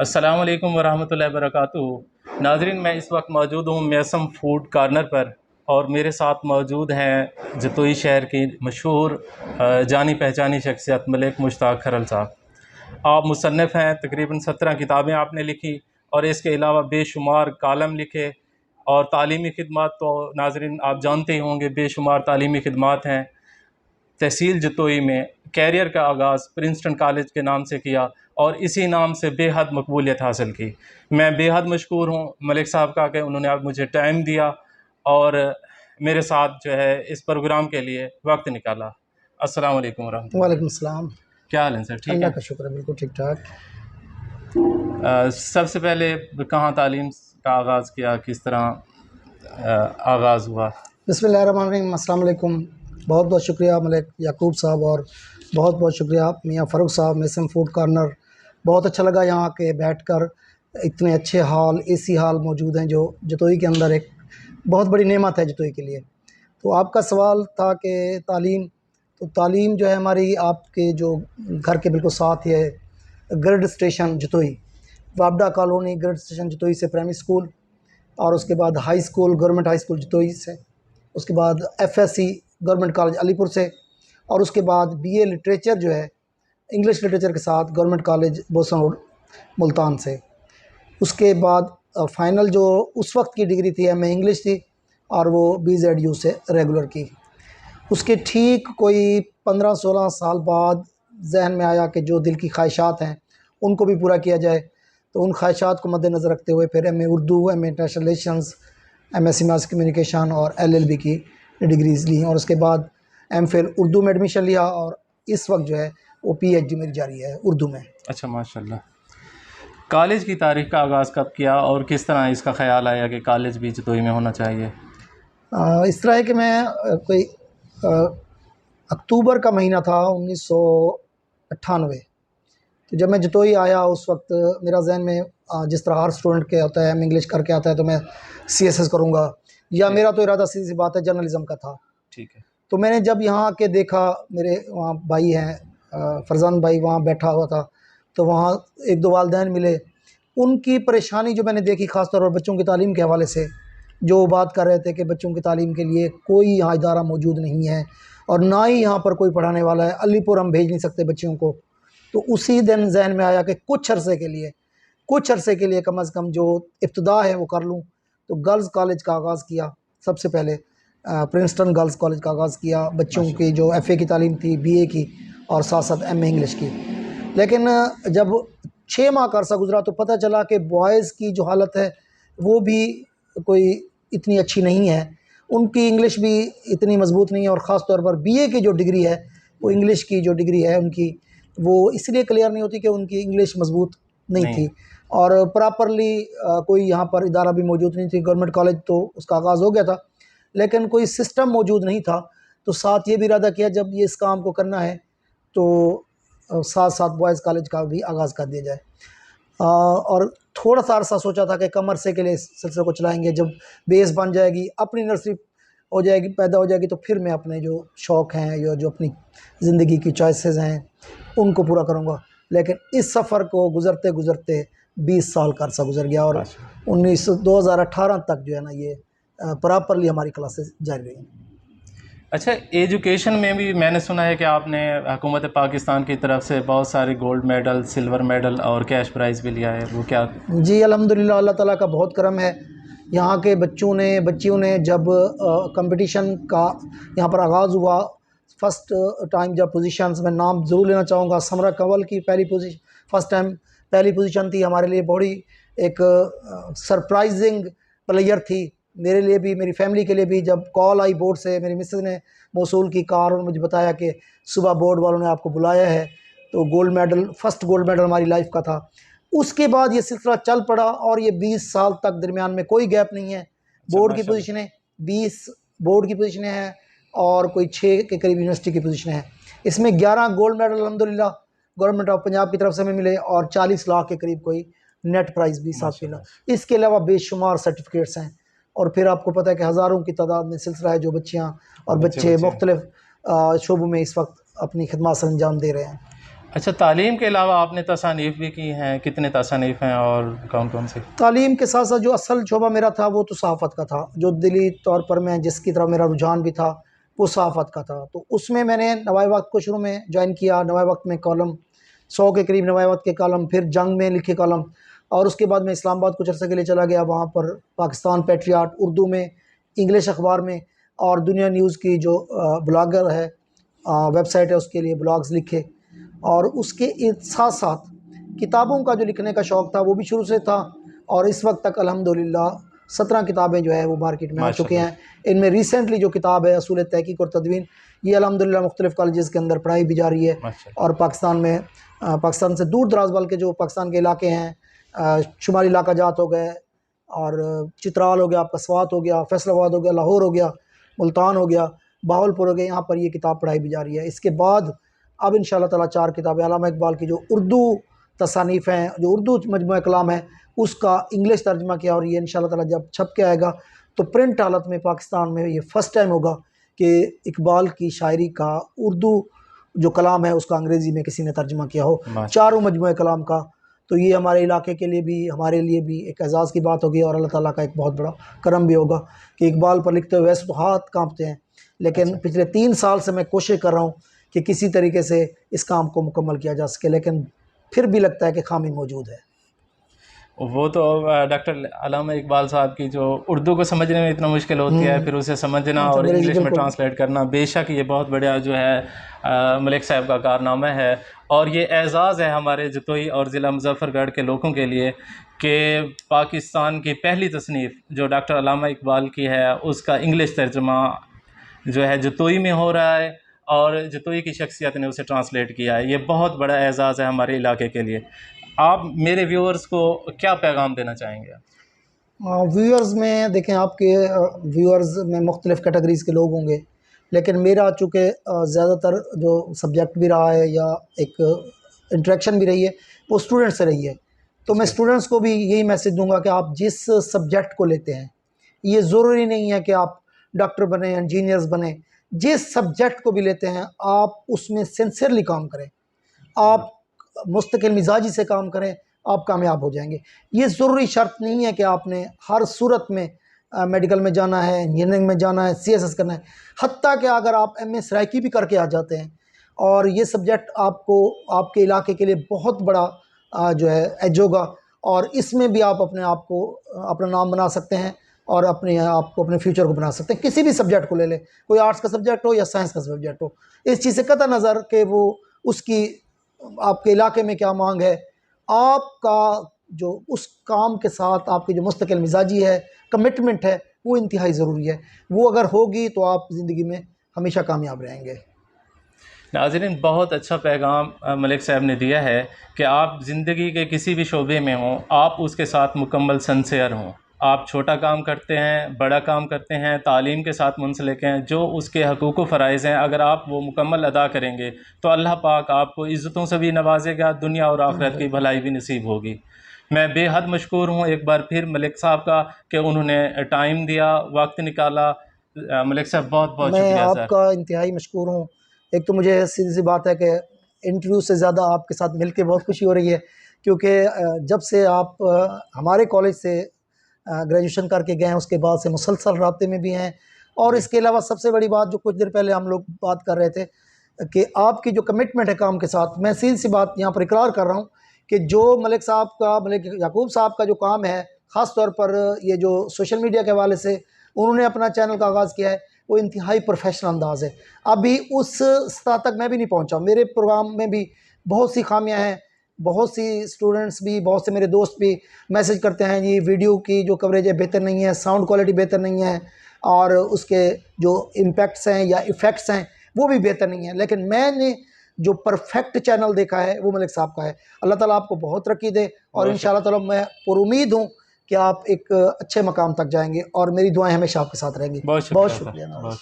अस्सलाम वालेकुम वरहमतुल्लाहि वबरकातुहू। नाज़रीन, मैं इस वक्त मौजूद हूँ मैसम फूड कॉर्नर पर और मेरे साथ मौजूद हैं जतोई शहर की मशहूर जानी पहचानी शख्सियत मलिक मुश्ताक खरल साहब। आप मुसन्निफ़ हैं, तकरीबन 17 किताबें आपने लिखी और इसके अलावा बेशुमार कालम लिखे। और तालीमी खिदमत तो नाज़रीन आप जानते ही होंगे, बेशुमार तालीमी खिदमत हैं। तहसील जतोई में कैरियर का आगाज़ प्रिंसटन कॉलेज के नाम से किया और इसी नाम से बेहद मकबूलियत हासिल की। मैं बेहद मशकूर हूँ मलिक साहब का कि उन्होंने आज मुझे टाइम दिया और मेरे साथ जो है इस प्रोग्राम के लिए वक्त निकाला। अस्सलाम वालेकुम वरहमतुल्लाह। वालेकुम सलाम। क्या हाल है सर? ठीक अल्लाह है। का शुक्र है, बिल्कुल ठीक ठाक। सबसे पहले कहाँ तालीम का आगाज़ किया, किस तरह आगाज़ हुआ? बिस्मिल्लाहिर्रहमानिर्रहीम। अस्सलाम वालेकुम। बहुत बहुत शुक्रिया मलिक याकूब साहब और बहुत बहुत शुक्रिया मियाँ फ़ारूक साहब, मैसम फूड कॉर्नर। बहुत अच्छा लगा यहाँ के बैठकर। इतने अच्छे हॉल, एसी हॉल मौजूद हैं जो जतोई के अंदर एक बहुत बड़ी नेमत है जतोई के लिए। तो आपका सवाल था कि तालीम, तो तालीम जो है हमारी आपके जो घर के बिल्कुल साथ ही है ग्रिड स्टेशन जतोई, वापडा कॉलोनी ग्रिड स्टेशन जतोई से प्राइमरी स्कूल, और उसके बाद high school government high school Jatoi से, उसके बाद एफएससी गवर्नमेंट कॉलेज अलीपुर से, और उसके बाद बीए लिटरेचर जो है इंग्लिश लिटरेचर के साथ government college boson road Multan से। उसके बाद फ़ाइनल जो उस वक्त की डिग्री थी एमए इंग्लिश थी और वो बीजेडयू से रेगुलर की। उसके ठीक कोई 15-16 साल बाद जहन में आया कि जो दिल की ख्वाहिशात हैं उनको भी पूरा किया जाए। तो उन ख्वाहिशात को मद्देनज़र रखते हुए फिर MA Urdu, MA international relations, MSc mass communication और एलएलबी की डिग्रीज़ ली। और उसके बाद एमफिल उर्दू में एडमिशन लिया और इस वक्त जो है वो पीएचडी मेरी जारी है उर्दू में। अच्छा, माशाल्लाह। कॉलेज की तारीख़ का आगाज़ कब किया और किस तरह इसका ख़्याल आया कि कॉलेज भी जतोई में होना चाहिए? इस तरह है कि मैं कोई अक्टूबर का महीना था 1998। तो जब मैं जतोई आया उस वक्त मेरा जहन में जिस तरह हर स्टूडेंट के होता है, मैं इंग्लिश करके आता है तो मैं सीएसएस करूँगा, या मेरा तो इरादा सीधी सी बात है जर्नलिज़म का था। ठीक है। तो मैंने जब यहाँ आके देखा, मेरे वहाँ भाई हैं फरजान भाई वहाँ बैठा हुआ था, तो वहाँ एक दो वालिदैन मिले। उनकी परेशानी जो मैंने देखी ख़ास तौर पर बच्चों की तालीम के हवाले से, जो बात कर रहे थे कि बच्चों की तालीम के लिए कोई यहाँ इदारा मौजूद नहीं है और ना ही यहाँ पर कोई पढ़ाने वाला है, अलीपुर हम भेज नहीं सकते बच्चियों को। तो उसी दिन जहन में आया कि कुछ अरसे के लिए कम अज़ कम जो इब्तिदा है वो कर लूँ। तो गर्ल्स कॉलेज का आगाज़ किया सबसे पहले, प्रिंसटन गर्ल्स कॉलेज का आगाज़ किया। बच्चों की जो एफ़ए की तालीम थी, बीए की और साथ साथ एमए इंग्लिश की। लेकिन जब 6 माह का अरसा गुज़रा तो पता चला कि बॉयज़ की जो हालत है वो भी कोई इतनी अच्छी नहीं है। उनकी इंग्लिश भी इतनी मज़बूत नहीं है और ख़ास तौर पर बीए की जो डिग्री है, वो इंग्लिश की जो डिग्री है उनकी, वो इसलिए क्लियर नहीं होती कि उनकी इंग्लिश मज़बूत नहीं थी और प्रॉपरली कोई यहाँ पर इदारा भी मौजूद नहीं थी। गवर्नमेंट कॉलेज तो उसका आगाज़ हो गया था लेकिन कोई सिस्टम मौजूद नहीं था। तो साथ ये भी इरादा किया जब ये इस काम को करना है तो साथ साथ बॉयज़ कॉलेज का भी आगाज़ कर दिया जाए। और थोड़ा सा अरसा सोचा था कि कम अरसे के लिए इस सिलसिले को चलाएँगे, जब बेस बन जाएगी, अपनी नर्सरी हो जाएगी, पैदा हो जाएगी, तो फिर मैं अपने जो शौक़ हैं या जो अपनी ज़िंदगी की चॉइसेस हैं उनको पूरा करूँगा। लेकिन इस सफ़र को गुज़रते गुज़रते 20 साल का अरसा गुज़र गया और 2018 तक जो है ना ये प्रॉपरली हमारी क्लासेस जारी रही। अच्छा, एजुकेशन में भी मैंने सुना है कि आपने हुकूमत पाकिस्तान की तरफ से बहुत सारे गोल्ड मेडल, सिल्वर मेडल और कैश प्राइज़ भी लिया है, वो क्या? जी अल्हम्दुलिल्लाह, अल्लाह ताला का बहुत करम है। यहाँ के बच्चियों ने जब कंपटीशन का यहाँ पर आगाज़ हुआ, फ़र्स्ट टाइम जब पोजीशंस में नाम ज़रूर लेना चाहूँगा, समरा कंवल की पहली पोजीशन, फ़र्स्ट टाइम पहली पोजीशन थी हमारे लिए। बड़ी एक सरप्राइजिंग प्लेयर थी मेरे लिए भी, मेरी फैमिली के लिए भी। जब कॉल आई बोर्ड से, मेरी मिसेज़ ने मौसूल की कार और मुझे बताया कि सुबह बोर्ड वालों ने आपको बुलाया है, तो gold medal, first gold medal हमारी लाइफ का था। उसके बाद ये सिलसिला चल पड़ा और ये 20 साल तक दरमियान में कोई गैप नहीं है। बोर्ड की पोजीशनें 20 बोर्ड की पोजीशनें हैं और कोई 6 के करीब यूनिवर्सिटी की पोजीशनें हैं। इसमें 11 गोल्ड मेडल अल्हम्दुलिल्लाह गवर्नमेंट ऑफ पंजाब की तरफ से हमें मिले और 40 लाख के करीब कोई नेट प्राइज़ भी साथ मिला। इसके अलावा बेशुमार सर्टिफिकेट्स हैं और फिर आपको पता है कि हज़ारों की तादाद में सिलसिला है जो बच्चियाँ और बच्चे मुख्तलिफ शोबों में इस वक्त अपनी खिदमत सर अंजाम दे रहे हैं। अच्छा, तालीम के अलावा आपने तसानीफ़ भी की हैं, कितने तसानीफ़ हैं और कौन कौन से? तालीम के साथ साथ जो असल शोबा मेरा था वो तो सहाफ़त का था, जो दिली तौर पर मैं जिसकी तरफ मेरा रुझान भी था वो सहाफ़त का था। तो उसमें मैंने नवाए वक्त को शुरू में ज्वाइन किया। नवाए वक्त में कॉलम 100 के करीब नवाए वक्त के कॉलम, फिर जंग में लिखे कॉलम, और उसके बाद मैं इस्लामाबाद कुछ अर्से के लिए चला गया। वहाँ पर पाकिस्तान पेट्रियाट उर्दू में, इंग्लिश अखबार में, और दुनिया न्यूज़ की जो ब्लॉगर है, वेबसाइट है, उसके लिए ब्लॉग्स लिखे। और उसके साथ साथ किताबों का जो लिखने का शौक़ था वो भी शुरू से था, और इस वक्त तक अल्हम्दुलिल्लाह 17 किताबें जो है वो मार्केट में आ चुके माशाल्लाह। हैं। इनमें रिसेंटली जो किताब है असूल तहकीक और तदवीन, ये अल्हम्दुलिल्लाह मुख्तलिफ़ कॉलेजेस के अंदर पढ़ाई भी जा रही है। माशाल्लाह। और पाकिस्तान में पाकिस्तान से दूर दराज बल्कि जो पाकिस्तान के इलाके हैं, शुमाली इलाका जात हो गए, और चित्राल हो गया, आपका स्वात हो गया, फैसलाबाद हो गया, लाहौर हो गया, मुल्तान हो गया, बहावलपुर हो गया, यहाँ पर ये किताब पढ़ाई भी जा रही है। इसके बाद अब इंशाअल्लाह ताला 4 किताबें अल्लामा इकबाल की जो उर्दू तसानीफ़ हैं, जो उर्दू मजमूआ कलाम है, उसका इंग्लिश तर्जमा किया, और ये इंशाअल्लाह ताला जब छप के आएगा तो प्रिंट हालत में पाकिस्तान में ये फ़र्स्ट टाइम होगा कि इकबाल की शायरी का उर्दू जो कलाम है उसका अंग्रेज़ी में किसी ने तर्जमा किया हो, चारों मजमूए कलाम का। तो ये हमारे इलाके के लिए भी, हमारे लिए भी एक एज़ाज़ की बात होगी, और अल्लाह ताला का एक बहुत बड़ा करम भी होगा कि इकबाल पर लिखते हुए वैसे तो हाथ काँपते हैं, लेकिन पिछले 3 साल से मैं कोशिश कर रहा हूँ कि किसी तरीके से इस काम को मुकम्मल किया जा सके, लेकिन फिर भी लगता है कि खामी मौजूद है। वो तो डॉक्टर अल्लामा इकबाल साहब की जो उर्दू को समझने में इतना मुश्किल होती है, फिर उसे समझना अच्छा, और अंग्रेज़ी इंग्लिश में बिल्कुल। ट्रांसलेट करना, बेशक ये बहुत बढ़िया जो है मलिक साहब का कारनामा है। और ये एज़ाज़ है हमारे जतोई और ज़िला मुज़फ़्फ़रगढ़ के लोगों के लिए कि पाकिस्तान की पहली तसनीफ़ जो डॉक्टर अल्लामा इकबाल की है उसका इंग्लिश तर्जुमा जो है जतोई में हो रहा है, और जतोई की शख्सियत ने उसे ट्रांसलेट किया है। ये बहुत बड़ा एज़ाज़ है हमारे इलाके के लिए। आप मेरे व्यूअर्स को क्या पैगाम देना चाहेंगे? व्यूअर्स में देखें, आपके व्यूअर्स में मुख्तलिफ़ कैटेगरीज़ के लोग होंगे, लेकिन मेरा चूँकि ज़्यादातर जो सब्जेक्ट भी रहा है या एक इंटरेक्शन भी रही है वो स्टूडेंट से रही है, तो मैं जी। स्टूडेंट्स को भी यही मैसेज दूंगा कि आप जिस सब्जेक्ट को लेते हैं, ये ज़रूरी नहीं है कि आप डॉक्टर बने, इंजीनियर्स बने। जिस सब्जेक्ट को भी लेते हैं आप उसमें सिंसियरली काम करें, आप मुस्तकिल मिजाजी से काम करें, आप कामयाब हो जाएंगे। ये ज़रूरी शर्त नहीं है कि आपने हर सूरत में मेडिकल में जाना है, इंजीनियरिंग में जाना है, सीएसएस करना है। हत्ता कि अगर आप एमए सराइकी भी करके आ जाते हैं और ये सब्जेक्ट आपको आपके इलाके के लिए बहुत बड़ा जो है एज होगा, और इसमें भी आप अपने आप को अपना नाम बना सकते हैं और अपने आप को, अपने फ्यूचर को बना सकते हैं। किसी भी सब्जेक्ट को ले लें, कोई आर्ट्स का सब्जेक्ट हो या साइंस का सब्जेक्ट हो, इस चीज़ से कतई नज़र कि वो उसकी आपके इलाके में क्या मांग है, आपका जो उस काम के साथ आपकी जो मुस्तकिल मिजाजी है, कमिटमेंट है, वो इंतहाई ज़रूरी है। वो अगर होगी तो आप ज़िंदगी में हमेशा कामयाब रहेंगे। नाज़रीन, बहुत अच्छा पैगाम मलिक साहब ने दिया है कि आप ज़िंदगी के किसी भी शोबे में हों, आप उसके साथ मुकम्मल सिंसियर हों। आप छोटा काम करते हैं, बड़ा काम करते हैं, तालीम के साथ मुंसलिक हैं, जो उसके हकूक़ व फ़राइज़ हैं, अगर आप वो मुकम्मल अदा करेंगे तो अल्लाह पाक आपको इज़्ज़तों से भी नवाजेगा, दुनिया और आखिरत की भलाई भी नसीब होगी। मैं बेहद मशकूर हूँ एक बार फिर मलिक साहब का कि उन्होंने टाइम दिया, वक्त निकाला। मलिक साहब, बहुत बहुत मैं शुक्रिया सर। आपका इंतहाई मशकूर हूँ। एक तो मुझे सीधी सी बात है कि इंटरव्यू से ज़्यादा आपके साथ मिल के बहुत खुशी हो रही है, क्योंकि जब से आप हमारे कॉलेज से ग्रेजुएशन करके गए हैं उसके बाद से मुसलसल राब्ते में भी हैं। और जी। इसके अलावा सबसे बड़ी बात जो कुछ देर पहले हम लोग बात कर रहे थे कि आपकी जो कमिटमेंट है काम के साथ, मैं सीधी सी बात यहाँ पर इकरार कर रहा हूँ कि जो मलिक साहब का, मलिक याकूब साहब का जो काम है, ख़ास तौर पर ये जो सोशल मीडिया के हवाले से उन्होंने अपना चैनल का आगाज़ किया है, वो इंतहाई प्रोफेशनल अंदाज़ है। अभी उस सतह तक मैं भी नहीं पहुंचा। मेरे प्रोग्राम में भी बहुत सी खामियां हैं, बहुत सी स्टूडेंट्स भी, बहुत से मेरे दोस्त भी मैसेज करते हैं, ये वीडियो की जो कवरेज है बेहतर नहीं है, साउंड क्वालिटी बेहतर नहीं है, और उसके जो इम्पैक्ट्स हैं या इफ़ेक्ट्स हैं वो भी बेहतर नहीं है। लेकिन मैंने जो परफेक्ट चैनल देखा है वो मलिक साहब का है। अल्लाह ताला आपको बहुत तरक्की दे, और बहुत इंशाअल्लाह ताला मैं पुरुमीद हूँ कि आप एक अच्छे मकाम तक जाएंगे, और मेरी दुआएं हमेशा आपके साथ रहेंगी। बहुत बहुत शुक्रिया सर, शुक्रिया बहुत नाज़।